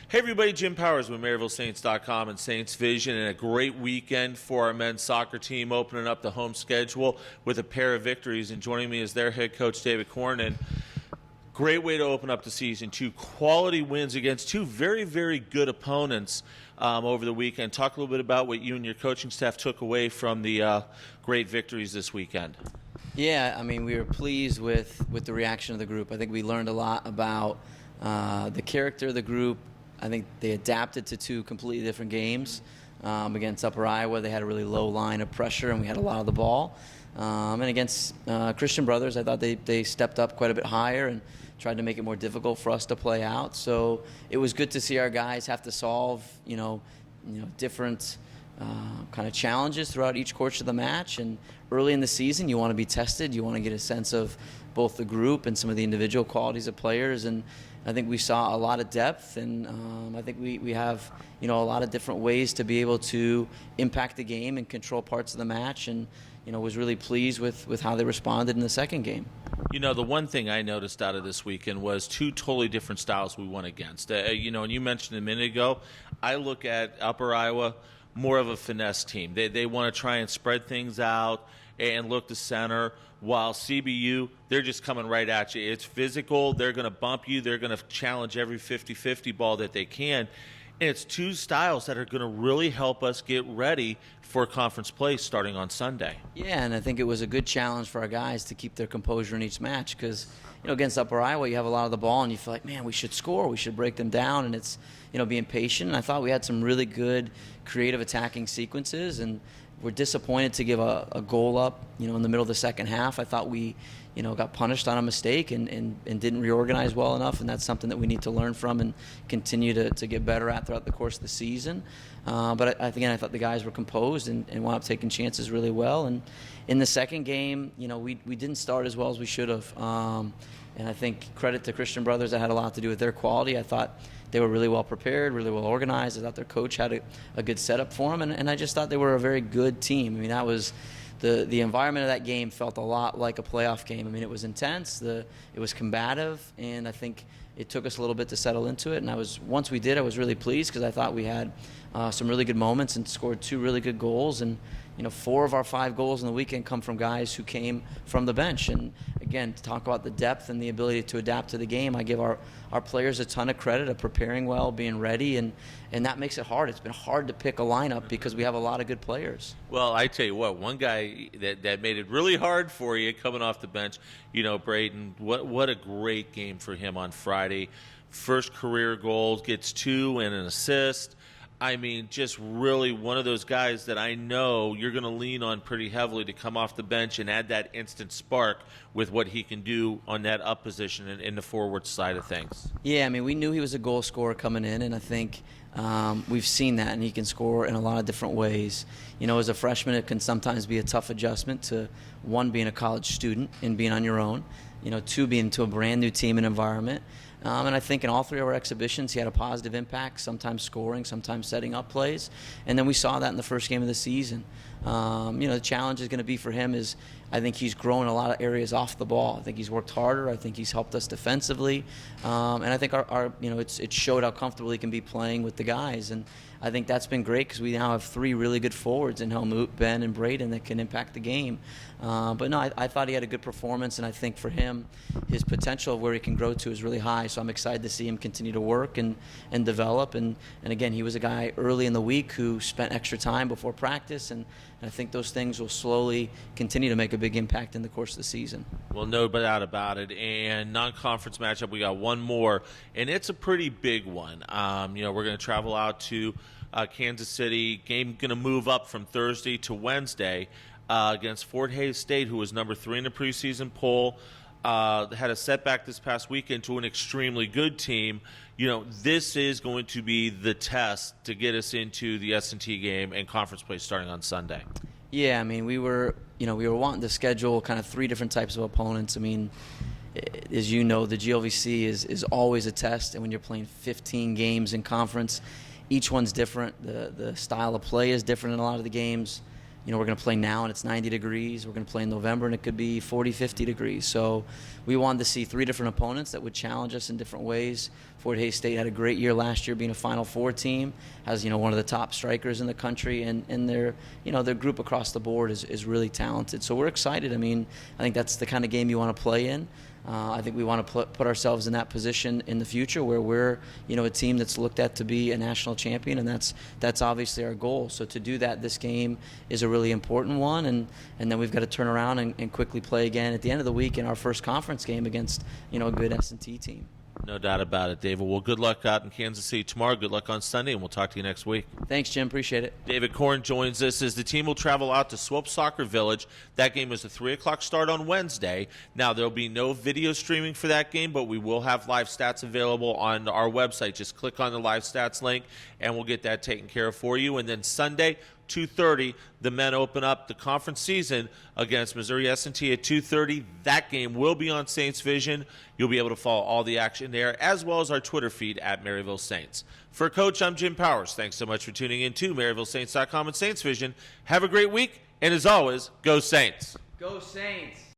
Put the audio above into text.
Hey everybody, Jim Powers with MaryvilleSaints.com and Saints Vision, and a great weekend for our men's soccer team, opening up the home schedule with a pair of victories. And joining me is their head coach, David Korn. And great way to open up the season. Two quality wins against two very, very good opponents over the weekend. Talk a little bit about what you and your coaching staff took away from the great victories this weekend. Yeah, I mean, we were pleased with the reaction of the group. I think we learned a lot about the character of the group. I think they adapted to two completely different games. Against Upper Iowa, they had a really low line of pressure, and we had a lot of the ball. And against Christian Brothers, I thought they stepped up quite a bit higher and tried to make it more difficult for us to play out. So it was good to see our guys have to solve, different kind of challenges throughout each course of the match. And early in the season, you want to be tested. You want to get a sense of both the group and some of the individual qualities of players. And I think we saw a lot of depth, and I think we have a lot of different ways to be able to impact the game and control parts of the match, and was really pleased with how they responded in the second game. The one thing I noticed out of this weekend was two totally different styles we went against. And you mentioned a minute ago, I look at Upper Iowa more of a finesse team. They want to try and spread things out and look to center, while CBU, they're just coming right at you. It's physical. They're going to bump you. They're going to challenge every 50-50 ball that they can. And it's two styles that are going to really help us get ready for conference play starting on Sunday. Yeah, and I think it was a good challenge for our guys to keep their composure in each match because, against Upper Iowa, you have a lot of the ball and you feel like, man, we should score. We should break them down, and it's, being patient. And I thought we had some really good creative attacking sequences, and we're disappointed to give a goal up, in the middle of the second half. I thought we, got punished on a mistake and didn't reorganize well enough, and that's something that we need to learn from and continue to get better at throughout the course of the season. But I thought the guys were composed and wound up taking chances really well. And in the second game, we didn't start as well as we should have. And I think credit to Christian Brothers, that had a lot to do with their quality. I thought they were really well prepared, really well organized. I thought their coach had a good setup for them, and I just thought they were a very good team. I mean, that was the environment of that game felt a lot like a playoff game. I mean, it was intense, it was combative, and I think it took us a little bit to settle into it. And once we did, I was really pleased because I thought we had some really good moments and scored two really good goals. And 4 of our 5 goals in the weekend come from guys who came from the bench. And again, to talk about the depth and the ability to adapt to the game, I give our players a ton of credit of preparing well, being ready, and that makes it hard. It's been hard to pick a lineup because we have a lot of good players. Well, I tell you what, one guy that made it really hard for you coming off the bench, Braden, what a great game for him on Friday. First career goal, gets 2 and an assist. I mean, just really one of those guys that I know you're going to lean on pretty heavily to come off the bench and add that instant spark with what he can do on that up position in the forward side of things. Yeah, I mean, we knew he was a goal scorer coming in, and I think we've seen that, and he can score in a lot of different ways. As a freshman, it can sometimes be a tough adjustment to, 1, being a college student and being on your own, 2, being to a brand new team and environment. And I think in all 3 of our exhibitions, he had a positive impact, sometimes scoring, sometimes setting up plays. And then we saw that in the first game of the season. The challenge is going to be for him is I think he's grown a lot of areas off the ball. I think he's worked harder. I think he's helped us defensively. And I think it showed how comfortable he can be playing with the guys. And I think that's been great because we now have 3 really good forwards in Helmut, Ben, and Braden that can impact the game. But no, I thought he had a good performance, and I think for him, his potential of where he can grow to is really high. So I'm excited to see him continue to work and develop. And again, he was a guy early in the week who spent extra time before practice, and I think those things will slowly continue to make a big impact in the course of the season. Well, no doubt about it. And non-conference matchup, we got one more, and it's a pretty big one. We're going to travel out to Kansas City. Game going to move up from Thursday to Wednesday against Fort Hays State, who was number 3 in the preseason poll. Had a setback this past weekend to an extremely good team. This is going to be the test to get us into the S&T game and conference play starting on Sunday. Yeah, I mean, we were wanting to schedule kind of 3 different types of opponents. I mean, as you know, the GLVC is always a test, and when you're playing 15 games in conference, each one's different. The style of play is different in a lot of the games. we're going to play now and it's 90 degrees. We're going to play in November and it could be 40, 50 degrees. So we wanted to see 3 different opponents that would challenge us in different ways. Fort Hays State had a great year last year being a Final Four team, has, one of the top strikers in the country, and their, their group across the board is really talented. So we're excited. I mean, I think that's the kind of game you want to play in. I think we want to put ourselves in that position in the future where we're, a team that's looked at to be a national champion, and that's obviously our goal. So to do that, this game is a really important one, and then we've got to turn around and quickly play again at the end of the week in our first conference game against, a good S&T team. No doubt about it, David. Well, good luck out in Kansas City tomorrow. Good luck on Sunday, and we'll talk to you next week. Thanks, Jim. Appreciate it. David Korn joins us as the team will travel out to Swope Soccer Village. That game is a 3 o'clock start on Wednesday. Now, there'll be no video streaming for that game, but we will have live stats available on our website. Just click on the live stats link, and we'll get that taken care of for you. And then Sunday, 2:30, the men open up the conference season against Missouri S&T at 2:30. That game will be on Saints Vision. You'll be able to follow all the action there, as well as our Twitter feed at Maryville Saints. For Coach, I'm Jim Powers. Thanks so much for tuning in to MaryvilleSaints.com and Saints Vision. Have a great week, and as always, go Saints. Go Saints.